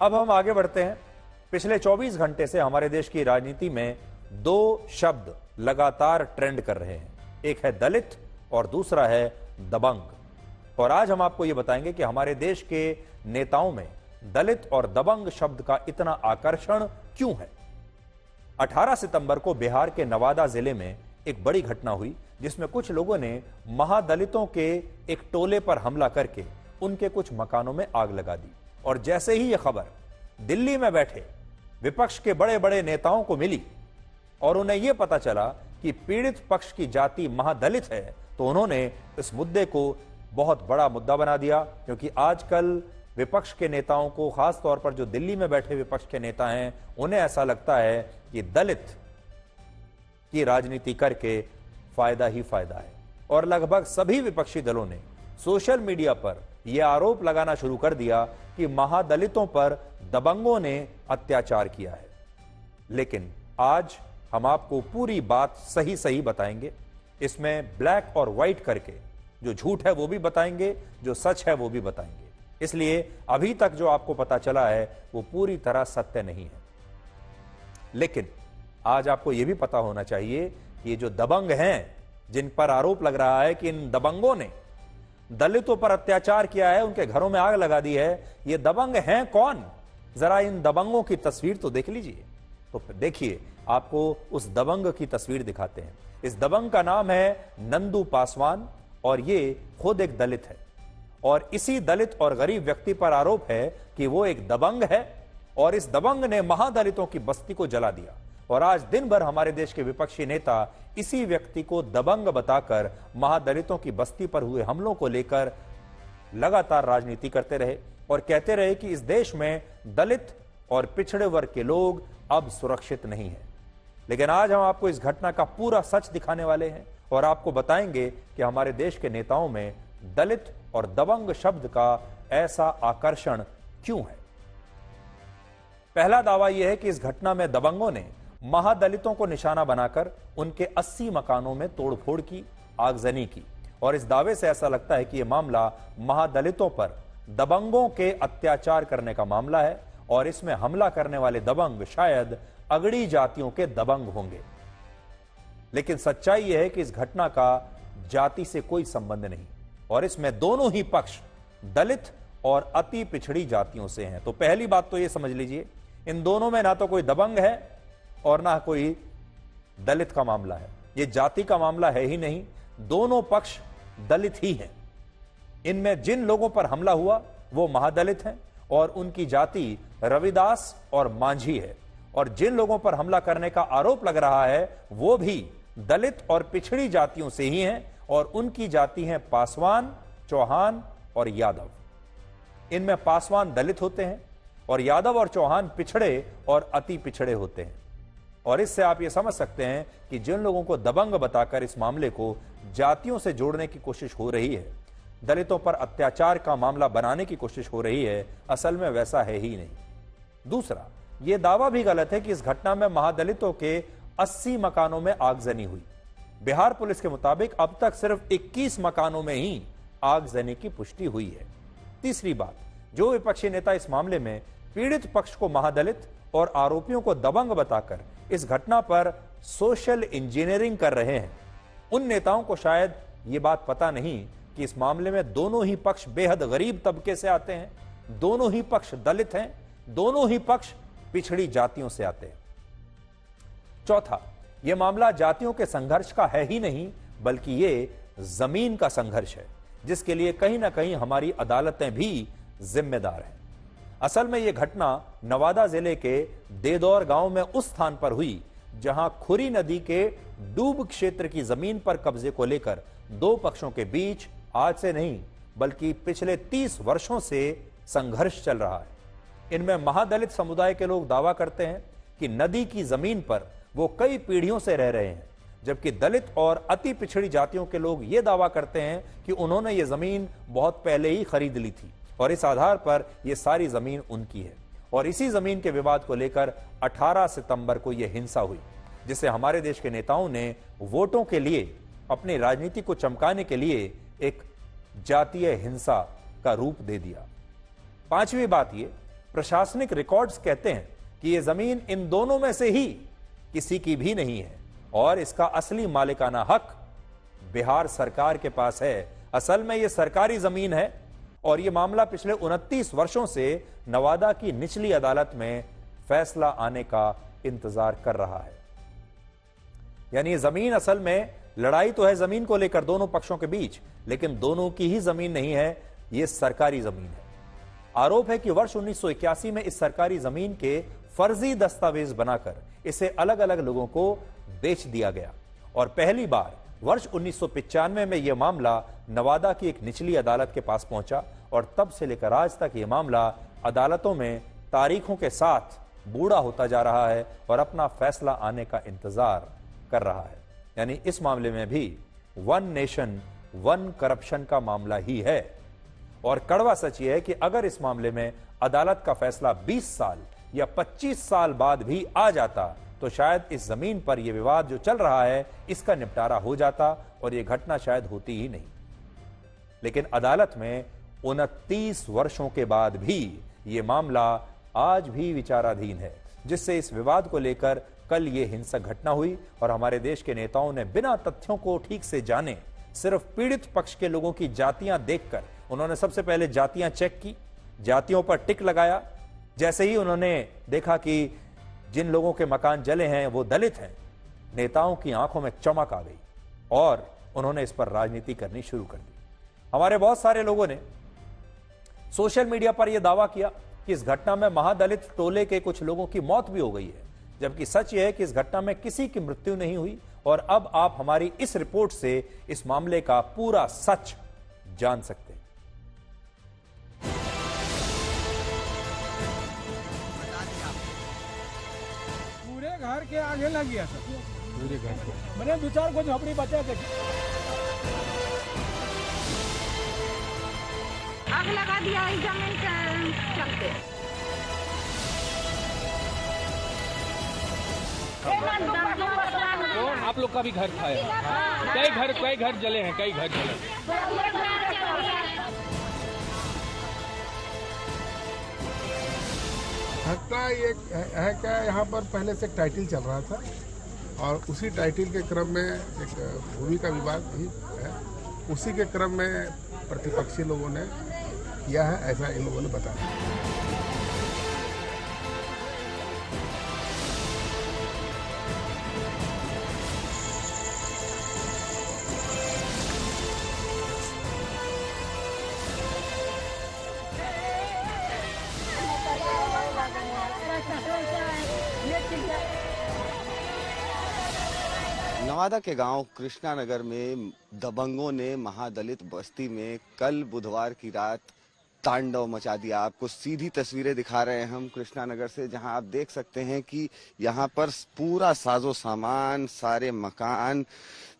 अब हम आगे बढ़ते हैं। पिछले 24 घंटे से हमारे देश की राजनीति में दो शब्द लगातार ट्रेंड कर रहे हैं, एक है दलित और दूसरा है दबंग। और आज हम आपको यह बताएंगे कि हमारे देश के नेताओं में दलित और दबंग शब्द का इतना आकर्षण क्यों है। 18 सितंबर को बिहार के नवादा जिले में एक बड़ी घटना हुई जिसमें कुछ लोगों ने महादलितों के एक टोले पर हमला करके उनके कुछ मकानों में आग लगा दी। और जैसे ही यह खबर दिल्ली में बैठे विपक्ष के बड़े बड़े नेताओं को मिली और उन्हें यह पता चला कि पीड़ित पक्ष की जाति महादलित है, तो उन्होंने इस मुद्दे को बहुत बड़ा मुद्दा बना दिया। क्योंकि आजकल विपक्ष के नेताओं को, खास तौर पर जो दिल्ली में बैठे विपक्ष के नेता हैं, उन्हें ऐसा लगता है कि दलित की राजनीति करके फायदा ही फायदा है। और लगभग सभी विपक्षी दलों ने सोशल मीडिया पर यह आरोप लगाना शुरू कर दिया कि महादलितों पर दबंगों ने अत्याचार किया है। लेकिन आज हम आपको पूरी बात सही सही बताएंगे। इसमें ब्लैक और व्हाइट करके जो झूठ है वो भी बताएंगे, जो सच है वो भी बताएंगे। इसलिए अभी तक जो आपको पता चला है वो पूरी तरह सत्य नहीं है। लेकिन आज आपको यह भी पता होना चाहिए कि ये जो दबंग हैं, जिन पर आरोप लग रहा है कि इन दबंगों ने दलितों पर अत्याचार किया है, उनके घरों में आग लगा दी है, ये दबंग हैं कौन? जरा इन दबंगों की तस्वीर तो देख लीजिए। तो देखिए, आपको उस दबंग की तस्वीर दिखाते हैं। इस दबंग का नाम है नंदू पासवान और ये खुद एक दलित है। और इसी दलित और गरीब व्यक्ति पर आरोप है कि वो एक दबंग है और इस दबंग ने महादलितों की बस्ती को जला दिया। और आज दिन भर हमारे देश के विपक्षी नेता इसी व्यक्ति को दबंग बताकर महादलितों की बस्ती पर हुए हमलों को लेकर लगातार राजनीति करते रहे और कहते रहे कि इस देश में दलित और पिछड़े वर्ग के लोग अब सुरक्षित नहीं है। लेकिन आज हम आपको इस घटना का पूरा सच दिखाने वाले हैं और आपको बताएंगे कि हमारे देश के नेताओं में दलित और दबंग शब्द का ऐसा आकर्षण क्यों है। पहला दावा यह है कि इस घटना में दबंगों ने महादलितों को निशाना बनाकर उनके 80 मकानों में तोड़फोड़ की, आगजनी की। और इस दावे से ऐसा लगता है कि यह मामला महादलितों पर दबंगों के अत्याचार करने का मामला है और इसमें हमला करने वाले दबंग शायद अगड़ी जातियों के दबंग होंगे। लेकिन सच्चाई यह है कि इस घटना का जाति से कोई संबंध नहीं और इसमें दोनों ही पक्ष दलित और अति पिछड़ी जातियों से हैं। तो पहली बात तो यह समझ लीजिए, इन दोनों में ना तो कोई दबंग है और ना कोई दलित का मामला है। यह जाति का मामला है ही नहीं, दोनों पक्ष दलित ही हैं। इनमें जिन लोगों पर हमला हुआ वो महादलित हैं और उनकी जाति रविदास और मांझी है। और जिन लोगों पर हमला करने का आरोप लग रहा है वो भी दलित और पिछड़ी जातियों से ही हैं और उनकी जाति है पासवान, चौहान और यादव। इनमें पासवान दलित होते हैं और यादव और चौहान पिछड़े और अति पिछड़े होते हैं। और इससे आप ये समझ सकते हैं कि जिन लोगों को दबंग बताकर इस मामले को जातियों से जोड़ने की कोशिश हो रही है, दलितों पर अत्याचार का मामला बनाने की कोशिश हो रही है, असल में वैसा है ही नहीं। दूसरा, यह दावा भी गलत है कि इस घटना में महादलितों के 80 मकानों में आगजनी हुई। बिहार पुलिस के मुताबिक अब तक सिर्फ 21 मकानों में ही आगजनी की पुष्टि हुई है। तीसरी बात, जो विपक्षी नेता इस मामले में पीड़ित पक्ष को महादलित और आरोपियों को दबंग बताकर इस घटना पर सोशल इंजीनियरिंग कर रहे हैं, उन नेताओं को शायद यह बात पता नहीं कि इस मामले में दोनों ही पक्ष बेहद गरीब तबके से आते हैं, दोनों ही पक्ष दलित हैं, दोनों ही पक्ष पिछड़ी जातियों से आते हैं। चौथा, यह मामला जातियों के संघर्ष का है ही नहीं बल्कि यह जमीन का संघर्ष है, जिसके लिए कहीं ना कहीं हमारी अदालतें भी जिम्मेदार हैं। असल में यह घटना नवादा जिले के देदौर गांव में उस स्थान पर हुई जहां खुरी नदी के डूब क्षेत्र की जमीन पर कब्जे को लेकर दो पक्षों के बीच आज से नहीं बल्कि पिछले 30 वर्षों से संघर्ष चल रहा है। इनमें महादलित समुदाय के लोग दावा करते हैं कि नदी की जमीन पर वो कई पीढ़ियों से रह रहे हैं, जबकि दलित और अति पिछड़ी जातियों के लोग ये दावा करते हैं कि उन्होंने ये जमीन बहुत पहले ही खरीद ली थी और इस आधार पर यह सारी जमीन उनकी है। और इसी जमीन के विवाद को लेकर 18 सितंबर को यह हिंसा हुई, जिसे हमारे देश के नेताओं ने वोटों के लिए, अपनी राजनीति को चमकाने के लिए एक जातीय हिंसा का रूप दे दिया। पांचवी बात यह प्रशासनिक रिकॉर्ड्स कहते हैं कि यह जमीन इन दोनों में से ही किसी की भी नहीं है और इसका असली मालिकाना हक बिहार सरकार के पास है। असल में यह सरकारी जमीन है और यह मामला पिछले 29 वर्षों से नवादा की निचली अदालत में फैसला आने का इंतजार कर रहा है। यानी जमीन असल में, लड़ाई तो है जमीन को लेकर दोनों पक्षों के बीच, लेकिन दोनों की ही जमीन नहीं है, यह सरकारी जमीन है। आरोप है कि वर्ष 1981 में इस सरकारी जमीन के फर्जी दस्तावेज बनाकर इसे अलग अलग लोगों को बेच दिया गया और पहली बार वर्ष 1995 में यह मामला नवादा की एक निचली अदालत के पास पहुंचा और तब से लेकर आज तक यह मामला अदालतों में तारीखों के साथ बूढ़ा होता जा रहा है और अपना फैसला आने का इंतजार कर रहा है। यानी इस मामले में भी वन नेशन वन करप्शन का मामला ही है और कड़वा सच यह है कि अगर इस मामले में अदालत का फैसला 20 साल या 25 साल बाद भी आ जाता तो शायद इस जमीन पर यह विवाद जो चल रहा है इसका निपटारा हो जाता और यह घटना शायद होती ही नहीं। लेकिन अदालत में 29 वर्षों के बाद भी यह मामला आज भी विचाराधीन है, जिससे इस विवाद को लेकर कल यह हिंसक घटना हुई और हमारे देश के नेताओं ने बिना तथ्यों को ठीक से जाने सिर्फ पीड़ित पक्ष के लोगों की जातियां देखकर उन्होंने सबसे पहले जातियां चेक की, जातियों पर टिक लगाया। जैसे ही उन्होंने देखा कि जिन लोगों के मकान जले हैं वो दलित हैं, नेताओं की आंखों में चमक आ गई और उन्होंने इस पर राजनीति करनी शुरू कर दी। हमारे बहुत सारे लोगों ने सोशल मीडिया पर यह दावा किया कि इस घटना में महादलित टोले के कुछ लोगों की मौत भी हो गई है, जबकि सच यह है कि इस घटना में किसी की मृत्यु नहीं हुई। और अब आप हमारी इस रिपोर्ट से इस मामले का पूरा सच जान सकते हैं। पूरे घर के आगे लग गया सर, पूरे घर को मैंने 2-4 को झोपड़ी बचा थे। आग लगा दिया इस जमीन के चलते। तो आप लोग का भी घर था, कई घर जले हैं, कई घर जले। घटना ये है क्या, यहाँ पर पहले से एक टाइटल चल रहा था और उसी टाइटल के क्रम में एक भूमि का विवाद भी है। उसी के क्रम में प्रतिपक्षी लोगों ने किया है, ऐसा इन लोगों ने बताया। नवादा के गांव कृष्णा नगर में दबंगों ने महादलित बस्ती में कल बुधवार की रात तांडव मचा दिया। आपको सीधी तस्वीरें दिखा रहे हैं हम कृष्णा नगर से, जहां आप देख सकते हैं कि यहां पर पूरा साजो सामान, सारे मकान,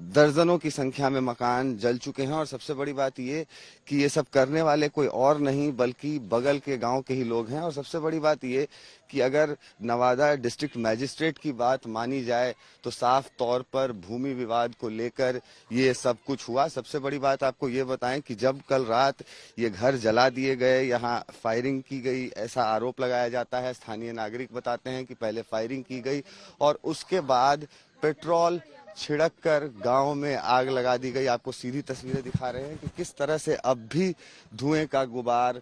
दर्जनों की संख्या में मकान जल चुके हैं। और सबसे बड़ी बात ये कि ये सब करने वाले कोई और नहीं बल्कि बगल के गांव के ही लोग हैं। और सबसे बड़ी बात ये कि अगर नवादा डिस्ट्रिक्ट मैजिस्ट्रेट की बात मानी जाए तो साफ तौर पर भूमि विवाद को लेकर ये सब कुछ हुआ। सबसे बड़ी बात आपको ये बताएं कि जब कल रात ये घर जला दिए गए, यहाँ फायरिंग की गई, ऐसा आरोप लगाया जाता है। स्थानीय नागरिक बताते हैं कि पहले फायरिंग की गई और उसके बाद पेट्रोल छिड़क कर गांव में आग लगा दी गई। आपको सीधी तस्वीरें दिखा रहे हैं कि किस तरह से अब भी धुएं का गुबार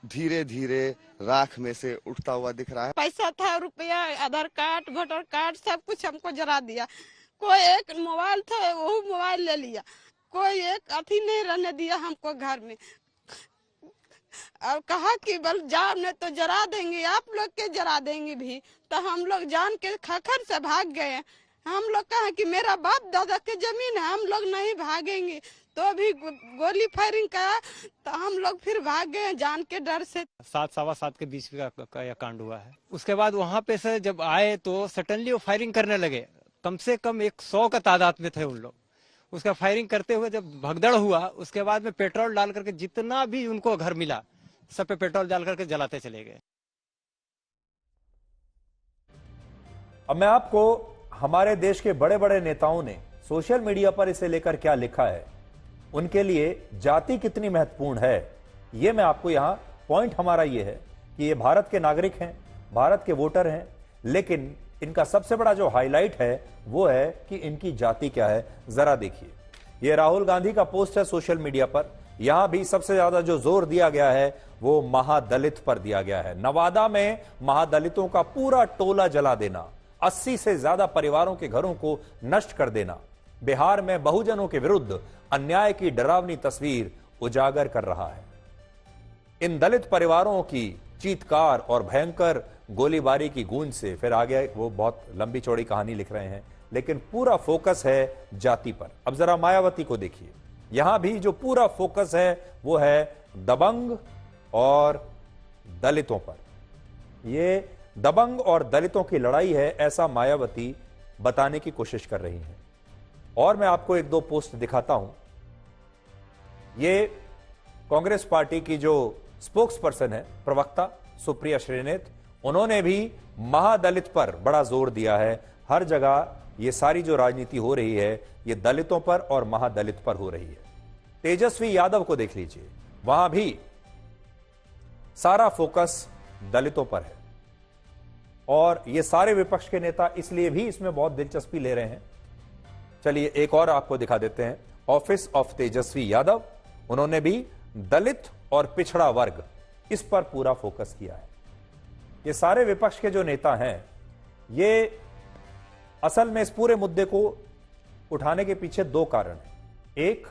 धीरे धीरे राख में से उठता हुआ दिख रहा है। पैसा था, रुपया, आधार कार्ड, वोटर कार्ड, सब कुछ हमको जला दिया। कोई एक मोबाइल था, वो मोबाइल ले लिया। कोई एक अथी नहीं रहने दिया हमको घर में। और कहा कि बल जाओ नहीं तो जला देंगे, आप लोग के जला देंगे भी। तो हम लोग जान के खखर से भाग गए। हम लोग कहा कि मेरा बाप दादा के जमीन है, हम लोग नहीं भागेंगे। तो भी गोली फायरिंग करा तो हम लोग फिर भाग गए जान के डर से। 7-7:15 के बीच का यह कांड हुआ है। उसके बाद वहाँ पे से जब आए तो सडनली वो फायरिंग करने लगे। कम से कम 100 का तादाद में थे उन लोग। उसका फायरिंग करते हुए जब भगदड़ हुआ, उसके बाद में पेट्रोल डाल करके जितना भी उनको घर मिला सब पे पेट्रोल डाल करके जलाते चले गए। अब मैं आपको हमारे देश के बड़े बड़े नेताओं ने सोशल मीडिया पर इसे लेकर क्या लिखा है, उनके लिए जाति कितनी महत्वपूर्ण है, यह मैं आपको यहां पॉइंट हमारा यह है कि ये भारत के नागरिक हैं, भारत के वोटर हैं, लेकिन इनका सबसे बड़ा जो हाईलाइट है वो है कि इनकी जाति क्या है। जरा देखिए, ये राहुल गांधी का पोस्ट है सोशल मीडिया पर। यहां भी सबसे ज्यादा जो जोर दिया गया है वो महादलित पर दिया गया है। नवादा में महादलितों का पूरा टोला जला देना, 80 से ज्यादा परिवारों के घरों को नष्ट कर देना, बिहार में बहुजनों के विरुद्ध अन्याय की डरावनी तस्वीर उजागर कर रहा है। इन दलित परिवारों की चीत्कार और भयंकर गोलीबारी की गूंज से फिर आगे वो बहुत लंबी चौड़ी कहानी लिख रहे हैं, लेकिन पूरा फोकस है जाति पर। अब जरा मायावती को देखिए, यहां भी जो पूरा फोकस है वो है दबंग और दलितों पर। ये दबंग और दलितों की लड़ाई है, ऐसा मायावती बताने की कोशिश कर रही है। और मैं आपको एक दो पोस्ट दिखाता हूं। ये कांग्रेस पार्टी की जो स्पोक्स पर्सन है, प्रवक्ता सुप्रिया श्रीनेत, उन्होंने भी महादलित पर बड़ा जोर दिया है। हर जगह ये सारी जो राजनीति हो रही है ये दलितों पर और महादलित पर हो रही है। तेजस्वी यादव को देख लीजिए, वहां भी सारा फोकस दलितों पर है। और ये सारे विपक्ष के नेता इसलिए भी इसमें बहुत दिलचस्पी ले रहे हैं। चलिए एक और आपको दिखा देते हैं, ऑफिस ऑफ तेजस्वी यादव। उन्होंने भी दलित और पिछड़ा वर्ग, इस पर पूरा फोकस किया है। ये सारे विपक्ष के जो नेता हैं, ये असल में इस पूरे मुद्दे को उठाने के पीछे दो कारण हैं। एक,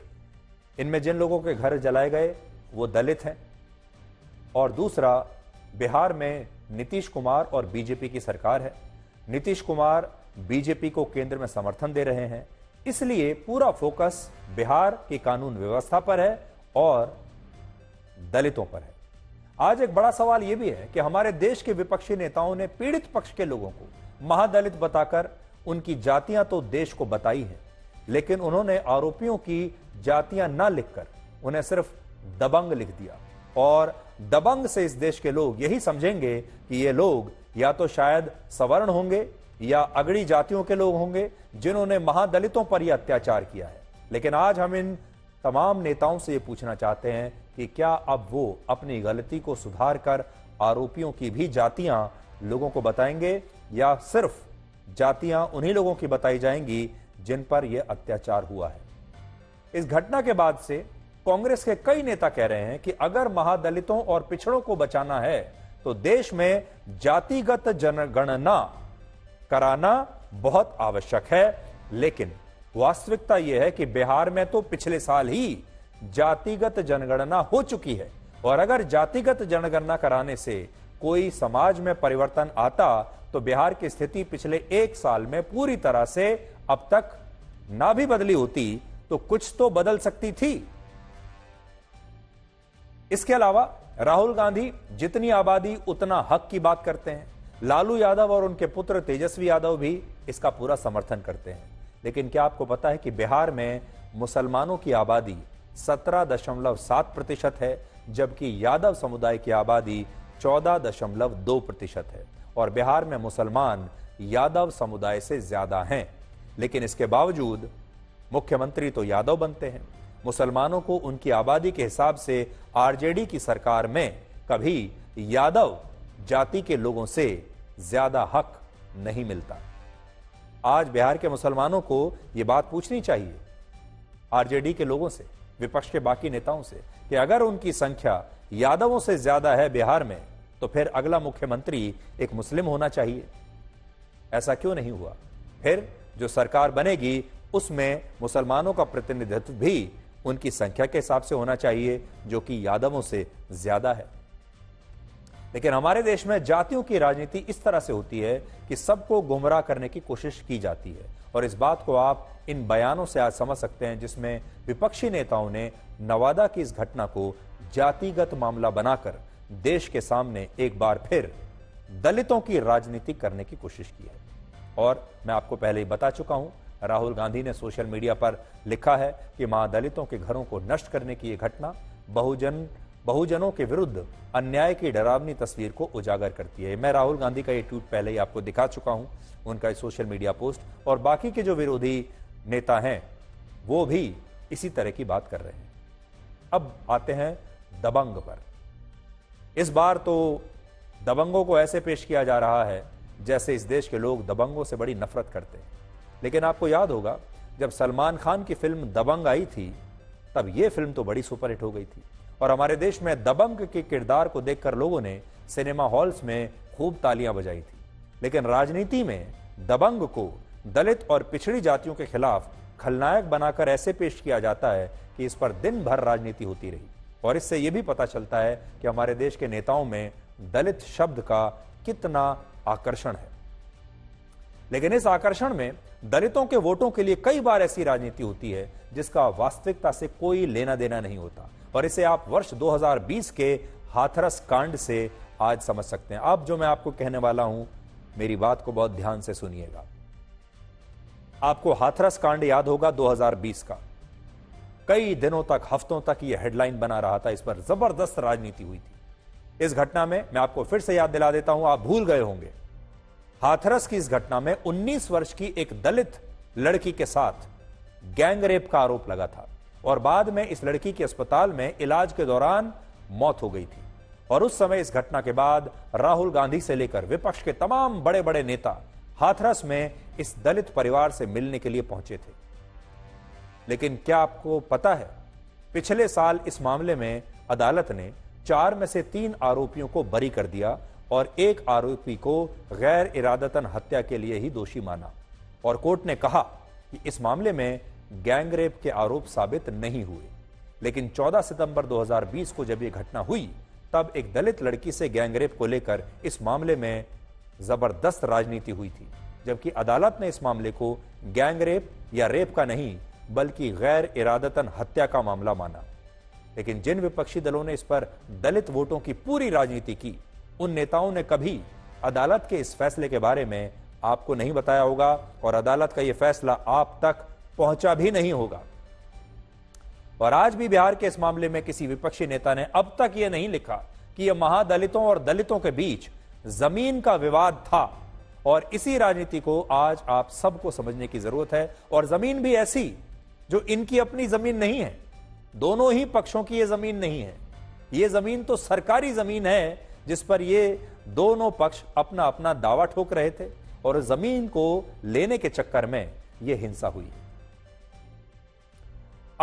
इनमें जिन लोगों के घर जलाए गए वो दलित हैं, और दूसरा, बिहार में नीतीश कुमार और बीजेपी की सरकार है। नीतीश कुमार बीजेपी को केंद्र में समर्थन दे रहे हैं, इसलिए पूरा फोकस बिहार की कानून व्यवस्था पर है और दलितों पर है। आज एक बड़ा सवाल यह भी है कि हमारे देश के विपक्षी नेताओं ने पीड़ित पक्ष के लोगों को महादलित बताकर उनकी जातियां तो देश को बताई हैं, लेकिन उन्होंने आरोपियों की जातियां ना लिखकर उन्हें सिर्फ दबंग लिख दिया। और दबंग से इस देश के लोग यही समझेंगे कि ये लोग या तो शायद सवर्ण होंगे या अगड़ी जातियों के लोग होंगे जिन्होंने महादलितों पर यह अत्याचार किया है। लेकिन आज हम इन तमाम नेताओं से ये पूछना चाहते हैं कि क्या अब वो अपनी गलती को सुधार कर आरोपियों की भी जातियां लोगों को बताएंगे, या सिर्फ जातियां उन्हीं लोगों की बताई जाएंगी जिन पर यह अत्याचार हुआ है। इस घटना के बाद से कांग्रेस के कई नेता कह रहे हैं कि अगर महादलितों और पिछड़ों को बचाना है तो देश में जातिगत जनगणना कराना बहुत आवश्यक है। लेकिन वास्तविकता यह है कि बिहार में तो पिछले साल ही जातिगत जनगणना हो चुकी है, और अगर जातिगत जनगणना कराने से कोई समाज में परिवर्तन आता तो बिहार की स्थिति पिछले एक साल में पूरी तरह से अब तक ना भी बदली होती तो कुछ तो बदल सकती थी। इसके अलावा राहुल गांधी जितनी आबादी उतना हक की बात करते हैं। लालू यादव और उनके पुत्र तेजस्वी यादव भी इसका पूरा समर्थन करते हैं। लेकिन क्या आपको पता है कि बिहार में मुसलमानों की आबादी 17.7% है, जबकि यादव समुदाय की आबादी 14.2% है, और बिहार में मुसलमान यादव समुदाय से ज्यादा हैं। लेकिन इसके बावजूद मुख्यमंत्री तो यादव बनते हैं। मुसलमानों को उनकी आबादी के हिसाब से आरजेडी की सरकार में कभी यादव जाति के लोगों से ज्यादा हक नहीं मिलता। आज बिहार के मुसलमानों को यह बात पूछनी चाहिए आरजेडी के लोगों से, विपक्ष के बाकी नेताओं से, कि अगर उनकी संख्या यादवों से ज्यादा है बिहार में तो फिर अगला मुख्यमंत्री एक मुस्लिम होना चाहिए। ऐसा क्यों नहीं हुआ? फिर जो सरकार बनेगी उसमें मुसलमानों का प्रतिनिधित्व भी उनकी संख्या के हिसाब से होना चाहिए, जो कि यादवों से ज्यादा है। लेकिन हमारे देश में जातियों की राजनीति इस तरह से होती है कि सबको गुमराह करने की कोशिश की जाती है, और इस बात को आप इन बयानों से आज समझ सकते हैं जिसमें विपक्षी नेताओं ने नवादा की इस घटना को जातिगत मामला बनाकर देश के सामने एक बार फिर दलितों की राजनीति करने की कोशिश की है। और मैं आपको पहले ही बता चुका हूं, राहुल गांधी ने सोशल मीडिया पर लिखा है कि महादलितों के घरों को नष्ट करने की यह घटना बहुजनों के विरुद्ध अन्याय की डरावनी तस्वीर को उजागर करती है। मैं राहुल गांधी का ये ट्वीट पहले ही आपको दिखा चुका हूं, उनका सोशल मीडिया पोस्ट, और बाकी के जो विरोधी नेता हैं वो भी इसी तरह की बात कर रहे हैं। अब आते हैं दबंग पर। इस बार तो दबंगों को ऐसे पेश किया जा रहा है जैसे इस देश के लोग दबंगों से बड़ी नफरत करते हैं। लेकिन आपको याद होगा, जब सलमान खान की फिल्म दबंग आई थी तब यह फिल्म तो बड़ी सुपरहिट हो गई थी और हमारे देश में दबंग के किरदार को देखकर लोगों ने सिनेमा हॉल्स में खूब तालियां बजाई थी। लेकिन राजनीति में दबंग को दलित और पिछड़ी जातियों के खिलाफ खलनायक बनाकर ऐसे पेश किया जाता है कि इस पर दिन भर राजनीति होती रही। और इससे यह भी पता चलता है कि हमारे देश के नेताओं में दलित शब्द का कितना आकर्षण है। लेकिन इस आकर्षण में दलितों के वोटों के लिए कई बार ऐसी राजनीति होती है जिसका वास्तविकता से कोई लेना देना नहीं होता। और इसे आप वर्ष 2020 के हाथरस कांड से आज समझ सकते हैं। अब जो मैं आपको कहने वाला हूं, मेरी बात को बहुत ध्यान से सुनिएगा। आपको हाथरस कांड याद होगा 2020 का। कई दिनों तक, हफ्तों तक यह हेडलाइन बना रहा था, इस पर जबरदस्त राजनीति हुई थी। इस घटना में मैं आपको फिर से याद दिला देता हूं, आप भूल गए होंगे। हाथरस की इस घटना में 19 वर्ष की एक दलित लड़की के साथ गैंग रेप का आरोप लगा था और बाद में इस लड़की के अस्पताल में इलाज के दौरान मौत हो गई थी। और उस समय इस घटना के बाद राहुल गांधी से लेकर विपक्ष के तमाम बड़े बड़े नेता हाथरस में इस दलित परिवार से मिलने के लिए पहुंचे थे। लेकिन क्या आपको पता है, पिछले साल इस मामले में अदालत ने 4 में से 3 आरोपियों को बरी कर दिया और एक आरोपी को गैर इरादतन हत्या के लिए ही दोषी माना। और कोर्ट ने कहा कि इस मामले में गैंग रेप के आरोप साबित नहीं हुए। लेकिन 14 सितंबर 2020 को जब यह घटना हुई तब एक दलित लड़की से गैंग रेप को लेकर इस मामले में जबरदस्त राजनीति हुई थी, जबकि अदालत ने इस मामले को गैंग रेप या रेप का नहीं बल्कि गैर इरादतन हत्या का मामला माना। लेकिन जिन विपक्षी दलों ने इस पर दलित वोटों की पूरी राजनीति की, उन नेताओं ने कभी अदालत के इस फैसले के बारे में आपको नहीं बताया होगा और अदालत का यह फैसला आप तक पहुंचा भी नहीं होगा। और आज भी बिहार के इस मामले में किसी विपक्षी नेता ने अब तक यह नहीं लिखा कि यह महादलितों और दलितों के बीच जमीन का विवाद था। और इसी राजनीति को आज आप सबको समझने की जरूरत है। और जमीन भी ऐसी जो इनकी अपनी जमीन नहीं है, दोनों ही पक्षों की यह जमीन नहीं है। यह जमीन तो सरकारी जमीन है जिस पर ये दोनों पक्ष अपना अपना दावा ठोक रहे थे और जमीन को लेने के चक्कर में यह हिंसा हुई।